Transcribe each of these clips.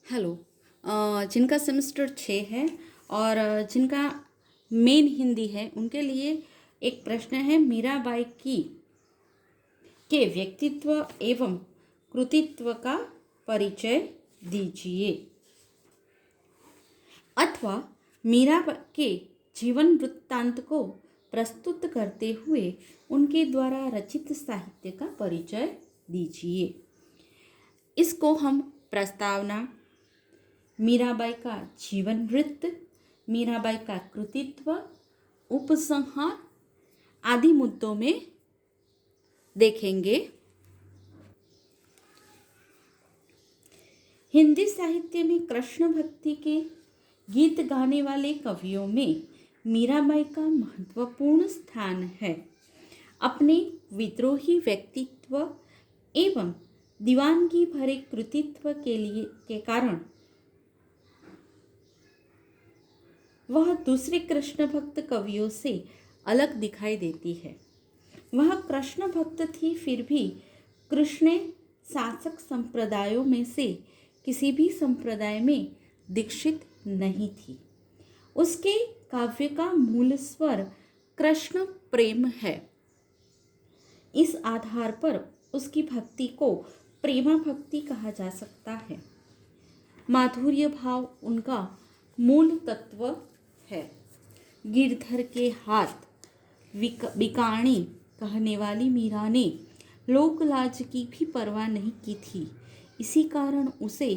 Hello. जिनका semester 6 है और जिनका मेन हिंदी है उनके लिए एक प्रश्न है। मीराबाई की के व्यक्तित्व एवं कृतित्व का परिचय दीजिए। अथवा मीराबाई के जीवन वृत्तांत को प्रस्तुत करते हुए उनके द्वारा रचित साहित्य का परिचय दीजिए। इसको हम प्रस्तावना, मीराबाई का जीवन वृत्त, मीराबाई का कृतित्व, उपसंहार आदि मुद्दों में देखेंगे। हिंदी साहित्य में कृष्ण भक्ति के गीत गाने वाले कवियों में मीराबाई का महत्वपूर्ण स्थान है। अपने विद्रोही व्यक्तित्व एवं दीवानगी भरे कृतित्व के कारण वह दूसरे कृष्ण भक्त कवियों से अलग दिखाई देती है। वह कृष्ण भक्त थी, फिर भी कृष्ण शासक संप्रदायों में से किसी भी संप्रदाय में दीक्षित नहीं थी। उसके काव्य का मूल स्वर कृष्ण प्रेम है। इस आधार पर उसकी भक्ति को प्रेमा भक्ति कहा जा सकता है। माधुर्य भाव उनका मूल तत्व है। गिरधर के हाथ बिकाणी कहने वाली मीरा ने लोक लाज की भी परवाह नहीं की थी। इसी कारण उसे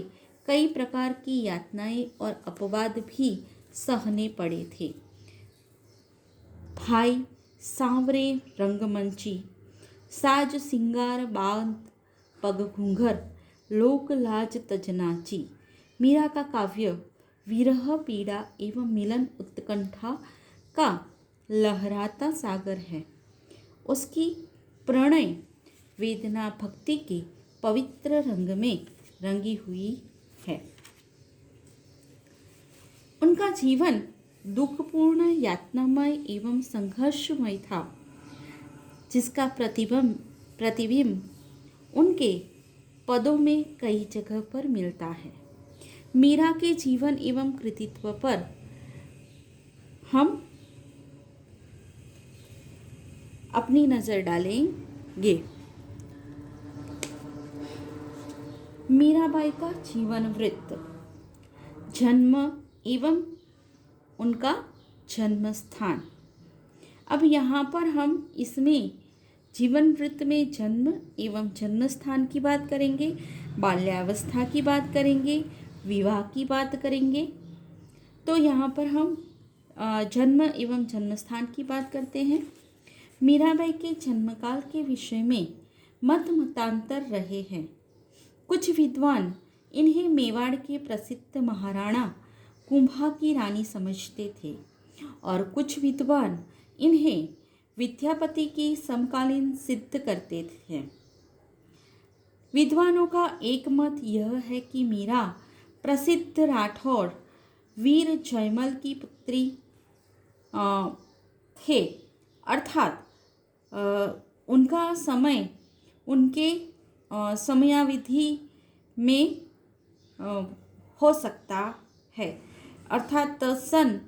कई प्रकार की यातनाएं और अपवाद भी सहने पड़े थे। भाई सांवरे रंगमंची, साज सिंगार बांध पग घूंघर, लोक लाज तजनाची। मीरा का काव्य विरह पीड़ा एवं मिलन उत्कंठा का लहराता सागर है। उसकी प्रणय वेदना भक्ति के पवित्र रंग में रंगी हुई है। उनका जीवन दुखपूर्ण, यातनामय एवं संघर्षमय था, जिसका प्रतिबिंब उनके पदों में कई जगह पर मिलता है। मीरा के जीवन एवं कृतित्व पर हम अपनी नजर डालेंगे। मीराबाई का जीवन वृत्त, जन्म एवं उनका जन्म स्थान। अब यहाँ पर हम इसमें जीवन वृत्त में जन्म एवं जन्म स्थान की बात करेंगे, बाल्यावस्था की बात करेंगे, विवाह की बात करेंगे। तो यहाँ पर हम जन्म एवं जन्म स्थान की बात करते हैं। मीराबाई के जन्मकाल के विषय में मतांतर रहे हैं। कुछ विद्वान इन्हें मेवाड़ के प्रसिद्ध महाराणा कुंभा की रानी समझते थे और कुछ विद्वान इन्हें विद्यापति की समकालीन सिद्ध करते थे। विद्वानों का एक मत यह है कि मीरा प्रसिद्ध राठौर वीर जयमल की पुत्री थे, अर्थात उनका समय उनके समयावधि में हो सकता है, अर्थात सन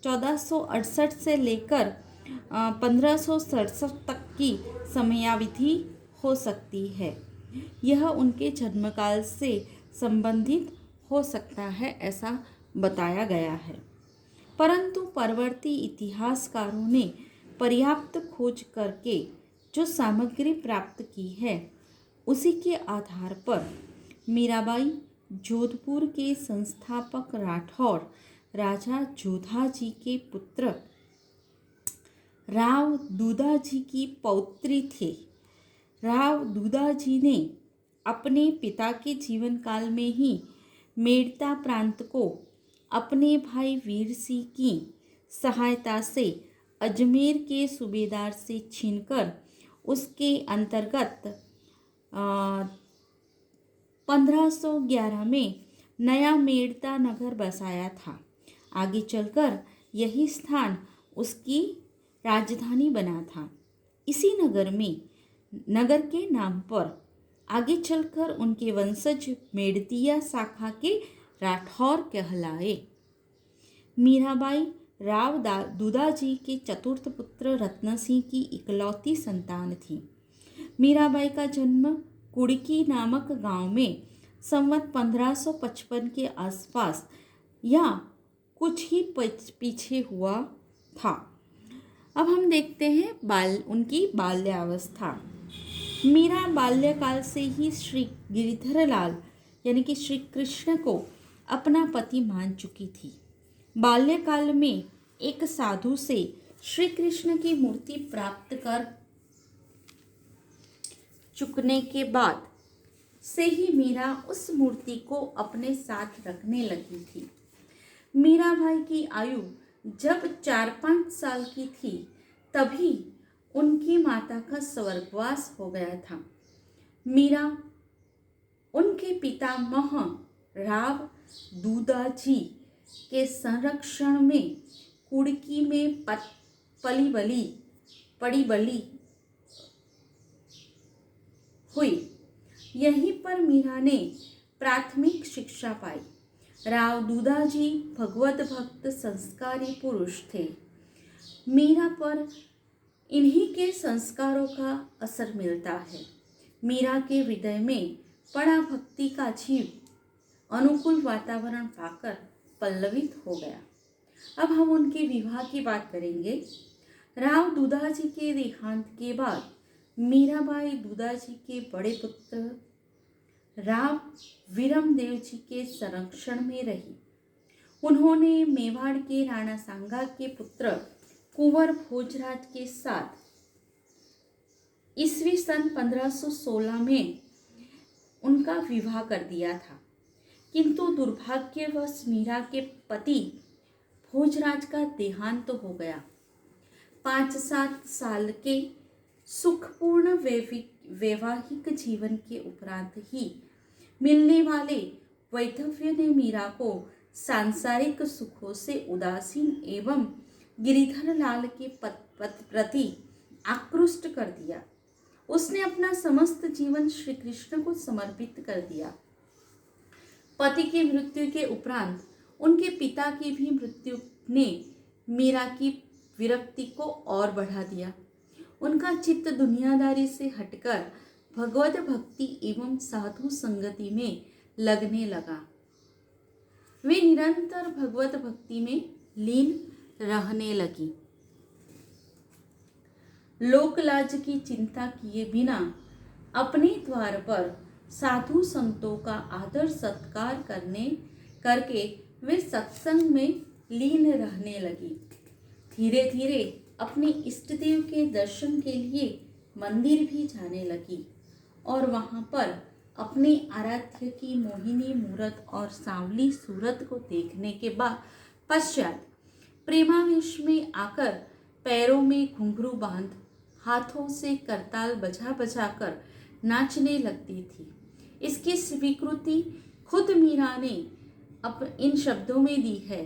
1468 से लेकर 1567 तक की समयावधि हो सकती है। यह उनके जन्मकाल से संबंधित हो सकता है, ऐसा बताया गया है। परंतु परवर्ती इतिहासकारों ने पर्याप्त खोज करके जो सामग्री प्राप्त की है, उसी के आधार पर मीराबाई जोधपुर के संस्थापक राठौर राजा जोधाजी के पुत्र राव दूधाजी की पौत्री थे। राव दूधाजी ने अपने पिता के जीवन काल में ही मेड़ता प्रांत को अपने भाई वीर सिंह की सहायता से अजमेर के सूबेदार से छीनकर उसके अंतर्गत 1511 में नया मेड़ता नगर बसाया था। आगे चलकर यही स्थान उसकी राजधानी बना था। इसी नगर के नाम पर आगे चलकर उनके वंशज मेड़तिया शाखा के राठौर कहलाए। मीराबाई राव दूधाजी के चतुर्थ पुत्र रत्न सिंह की इकलौती संतान थी। मीराबाई का जन्म कुड़की नामक गांव में संवत 1555 के आसपास या कुछ ही पीछे हुआ था। अब हम देखते हैं उनकी बाल्यावस्था। मीरा बाल्यकाल से ही श्री गिरिधरलाल यानी कि श्री कृष्ण को अपना पति मान चुकी थी। बाल्यकाल में एक साधु से श्री कृष्ण की मूर्ति प्राप्त कर चुकने के बाद से ही मीरा उस मूर्ति को अपने साथ रखने लगी थी। मीराबाई की आयु जब 4-5 साल की थी तभी उनकी माता का स्वर्गवास हो गया था। मीरा उनके पितामह राव दूधाजी के संरक्षण में कुड़की में पड़ी बली हुई। यहीं पर मीरा ने प्राथमिक शिक्षा पाई। राव दूधाजी भगवत भक्त संस्कारी पुरुष थे। मीरा पर इन्हीं के संस्कारों का असर मिलता है। मीरा के हृदय में पड़ा भक्ति का जीव अनुकूल वातावरण पाकर पल्लवित हो गया। अब हम उनके विवाह की बात करेंगे। राव दूधाजी के देहांत के बाद मीराबाई दूधाजी के बड़े पुत्र राव वीरमदेव जी के संरक्षण में रही। उन्होंने मेवाड़ के राणा सांगा के पुत्र कुंवर भोजराज के साथ ईस्वी सन 1516 में उनका विवाह कर दिया था, किंतु दुर्भाग्यवश मीरा के पति भोजराज का देहांत हो गया। 5-7 साल के सुखपूर्ण वैवाहिक जीवन के उपरांत ही मिलने वाले वैधव्य ने मीरा को सांसारिक सुखों से उदासीन एवं गिरिधरलाल के प्रति आकृष्ट कर दिया। उसने अपना समस्त जीवन श्री कृष्ण को समर्पित कर दिया। पति की मृत्यु के उपरांत उनके पिता की भी मृत्यु ने मीरा की विरक्ति को और बढ़ा दिया। उनका चित्त दुनियादारी से हटकर भगवत भक्ति एवं साधु संगति में लगने लगा। वे निरंतर भगवत भक्ति में लीन रहने लगी। लोकलाज की चिंता किए बिना अपने द्वार पर साधु संतों का आदर सत्कार करके वे सत्संग में लीन रहने लगी। धीरे धीरे अपने इष्ट देव के दर्शन के लिए मंदिर भी जाने लगी और वहां पर अपने आराध्य की मोहिनी मूरत और सांवली सूरत को देखने के पश्चात प्रेमावेश में आकर पैरों में घुंघरू बांध हाथों से करताल बजा कर नाचने लगती थी। इसकी स्वीकृति खुद मीरा ने इन शब्दों में दी है।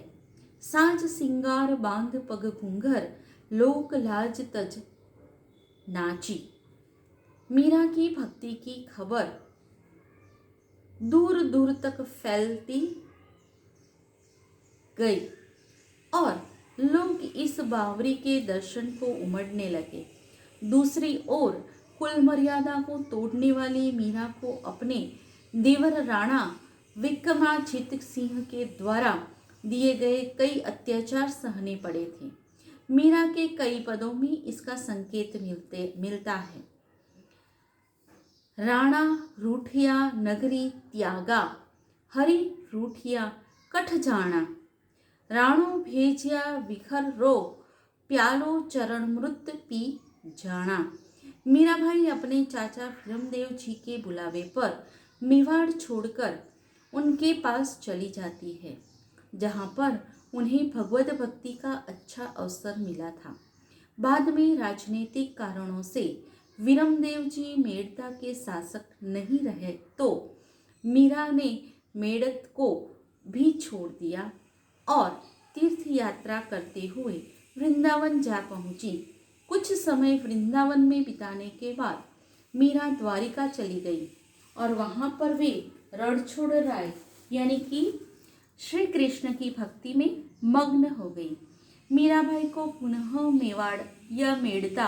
साज सिंगार बांध पग घूंघर लोक लाज तज नाची। मीरा की भक्ति की खबर दूर दूर तक फैलती गई और लोग इस बावरी के दर्शन को उमड़ने लगे। दूसरी ओर कुल मर्यादा को तोड़ने वाली मीरा को अपने देवर राणा विक्रमाजित सिंह के द्वारा दिए गए कई अत्याचार सहने पड़े थे। मीरा के कई पदों में इसका संकेत मिलता है। राणा रूठिया नगरी त्यागा, हरि रूठिया कठ जाना, राणो भेजिया विखर रो, प्यालो चरण मृत पी जाना। मीराबाई अपने चाचा वीरमदेव जी के बुलावे पर मेवाड़ छोड़कर उनके पास चली जाती है, जहाँ पर उन्हें भगवत भक्ति का अच्छा अवसर मिला था। बाद में राजनीतिक कारणों से वीरमदेव जी मेड़ता के शासक नहीं रहे तो मीरा ने मेड़त को भी छोड़ दिया और तीर्थ यात्रा करते हुए वृंदावन जा पहुंची। कुछ समय वृंदावन में बिताने के बाद मीरा द्वारिका चली गई और वहां पर वे रणछोड़ राय यानी कि श्री कृष्ण की भक्ति में मग्न हो गई। मीराबाई को पुनः मेवाड़ या मेड़ता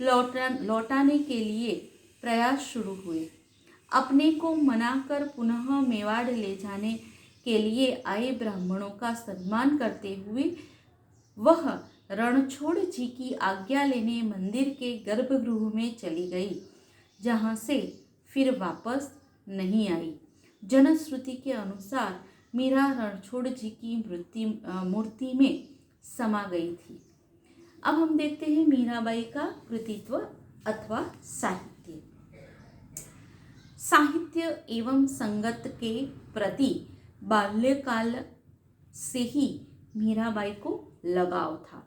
लौटाने के लिए प्रयास शुरू हुए। अपने को मनाकर पुनः मेवाड़ ले जाने के लिए आए ब्राह्मणों का सम्मान करते हुए वह रणछोड़ जी की आज्ञा लेने मंदिर के गर्भगृह में चली गई, जहाँ से फिर वापस नहीं आई। जनश्रुति के अनुसार मीरा रणछोड़ जी की मूर्ति में समा गई थी। अब हम देखते हैं मीराबाई का कृतित्व अथवा साहित्य। साहित्य एवं संगत के प्रति बाल्यकाल से ही मीराबाई को लगाव था।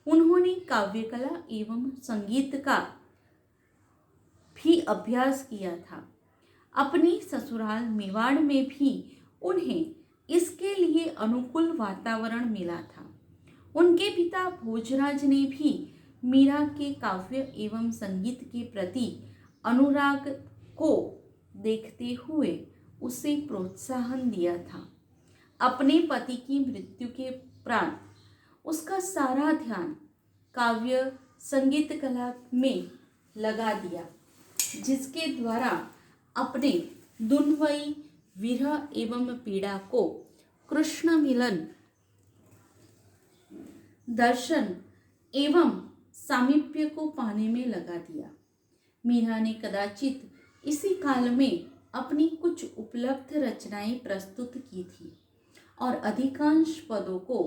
उन्होंने काव्यकला एवं संगीत का भी अभ्यास किया था। अपनी ससुराल मेवाड़ में भी उन्हें इसके लिए अनुकूल वातावरण मिला था। उनके पिता भोजराज ने भी मीरा के काव्य एवं संगीत के प्रति अनुराग को देखते हुए उसे प्रोत्साहन दिया था। अपने पति की मृत्यु के उपरांत उसका सारा ध्यान काव्य संगीत कला में लगा दिया, जिसके द्वारा अपने दुन्वयी विरह एवं पीड़ा को कृष्ण मिलन दर्शन एवं सामीप्य को पाने में लगा दिया। मीरा ने कदाचित इसी काल में अपनी कुछ उपलब्ध रचनाएं प्रस्तुत की थी और अधिकांश पदों को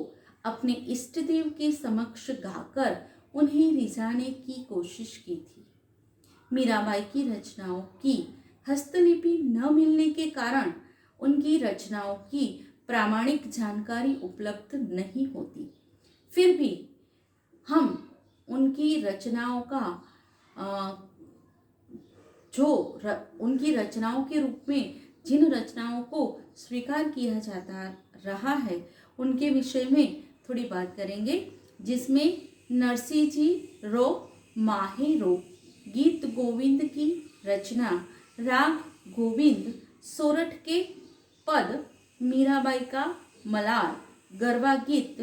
अपने इष्टदेव के समक्ष गाकर उन्हें रिझाने की कोशिश की थी। मीराबाई की रचनाओं की हस्तलिपि न मिलने के कारण उनकी रचनाओं की प्रामाणिक जानकारी उपलब्ध नहीं होती। फिर भी हम उनकी रचनाओं का उनकी रचनाओं के रूप में जिन रचनाओं को स्वीकार किया जाता रहा है उनके विषय में थोड़ी बात करेंगे, जिसमें नरसिंह जी रो माहे रो गीत गोविंद की रचना, राग गोविंद, सोरठ के पद, मीराबाई का मलार, गरबा गीत,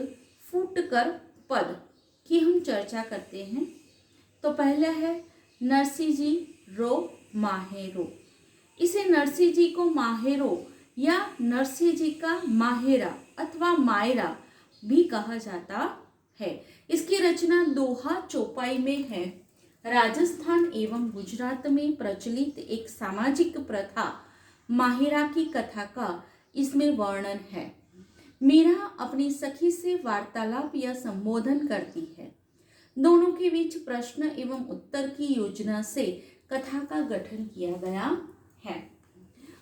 फूटकर पद की हम चर्चा करते हैं। तो पहला है नरसिंह जी रो माहेरो। इसे नरसिंह जी को माहेरो या नरसिंह जी का माहेरा अथवा मायरा भी कहा जाता है। इसकी रचना दोहा चौपाई में है। राजस्थान एवं गुजरात में प्रचलित एक सामाजिक प्रथा माहेरा की कथा का इसमें वर्णन है। मीरा अपनी सखी से वार्तालाप या संबोधन करती है। दोनों के बीच प्रश्न एवं उत्तर की योजना से कथा का गठन किया गया है।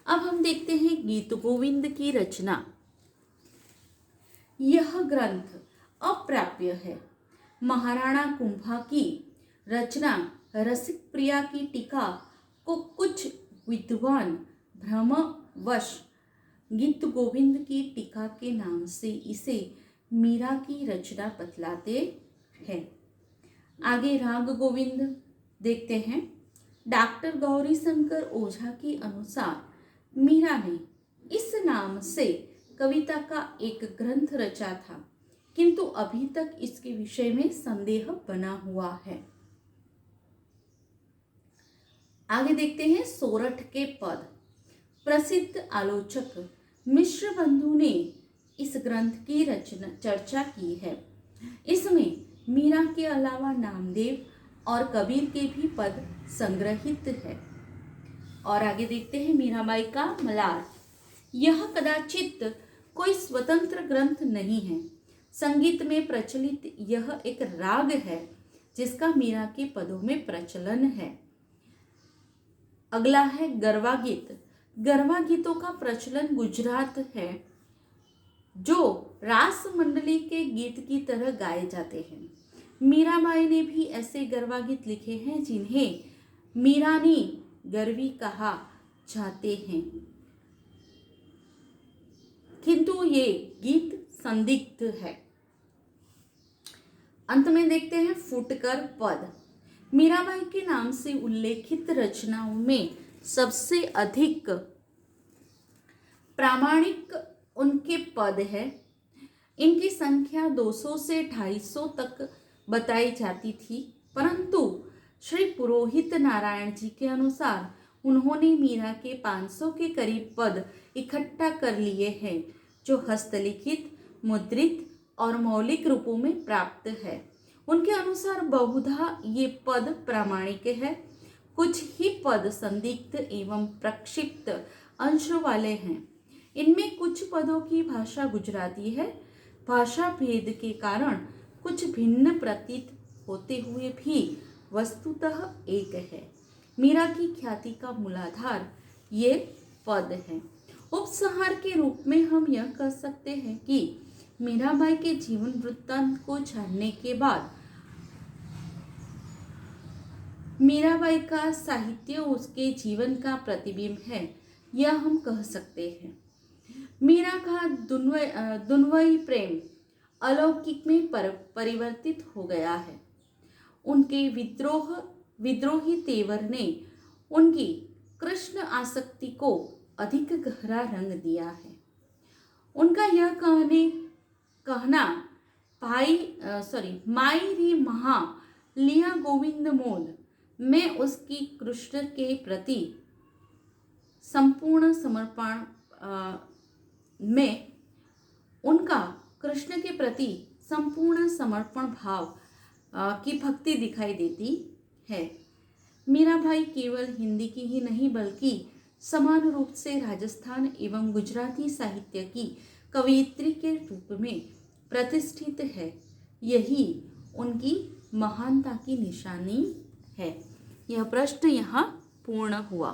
अब हम देखते हैं गीत गोविंद की रचना। यह ग्रंथ अप्राप्य है। महाराणा कुंभा की रचना रसिक प्रिया की टीका को कुछ विद्वान भ्रमवश गीत गोविंद की टीका के नाम से इसे मीरा की रचना बतलाते हैं। आगे राग गोविंद देखते हैं। डॉक्टर गौरी शंकर ओझा के अनुसार मीरा ने इस नाम से कविता का एक ग्रंथ रचा था, किंतु अभी तक इसके विषय में संदेह बना हुआ है। आगे देखते हैं सोरठ के पद। प्रसिद्ध आलोचक मिश्र बंधु ने इस ग्रंथ की चर्चा की है। इसमें मीरा के अलावा नामदेव और कबीर के भी पद संग्रहित है। और आगे देखते हैं मीराबाई का मलार। यह कदाचित कोई स्वतंत्र ग्रंथ नहीं है। संगीत में प्रचलित यह एक राग है जिसका मीरा के पदों में प्रचलन है। अगला है गरबा गीत। गरबा गीतों का प्रचलन गुजरात है, जो रास मंडली के गीत की तरह गाए जाते हैं। मीराबाई ने भी ऐसे गरबा गीत लिखे हैं जिन्हें मीरानी गरवी कहा जाते हैं, किंतु ये गीत संदिग्ध है। अंत में देखते हैं फुटकर पद। मीराबाई के नाम से उल्लेखित रचनाओं में सबसे अधिक प्रामाणिक उनके पद है। इनकी संख्या 200 से 250 तक बताई जाती थी, परंतु श्री पुरोहित नारायण जी के अनुसार उन्होंने मीरा के 500 के करीब पद इकट्ठा कर लिए हैं, जो हस्तलिखित, मुद्रित और मौलिक रूपों में प्राप्त है। उनके अनुसार बहुधा ये पद प्रामाणिक है। कुछ ही पद संदिग्ध एवं प्रक्षिप्त अंशों वाले हैं। इनमें कुछ पदों की भाषा गुजराती है। भाषा भेद के कारण कुछ भिन्न प्रतीत होते हुए भी वस्तुतः एक है। मीरा की ख्याति का मूलाधार ये पद है। उपसंहार के रूप में हम यह कह सकते हैं कि मीराबाई के जीवन वृत्तांत को जानने के बाद मीराबाई का साहित्य उसके जीवन का प्रतिबिंब है, यह हम कह सकते हैं। मीरा का दुन्वयी प्रेम अलौकिक में परिवर्तित हो गया है। उनके विद्रोही तेवर ने उनकी कृष्ण आसक्ति को अधिक गहरा रंग दिया है। उनका यह कहना माई री महा लिया गोविंद मोल में उसकी कृष्ण के प्रति संपूर्ण समर्पण में उनका कृष्ण के प्रति संपूर्ण समर्पण भाव की भक्ति दिखाई देती है। मीराबाई केवल हिंदी की ही नहीं बल्कि समान रूप से राजस्थान एवं गुजराती साहित्य की कवयित्री के रूप में प्रतिष्ठित है। यही उनकी महानता की निशानी है। यह प्रश्न यहाँ पूर्ण हुआ।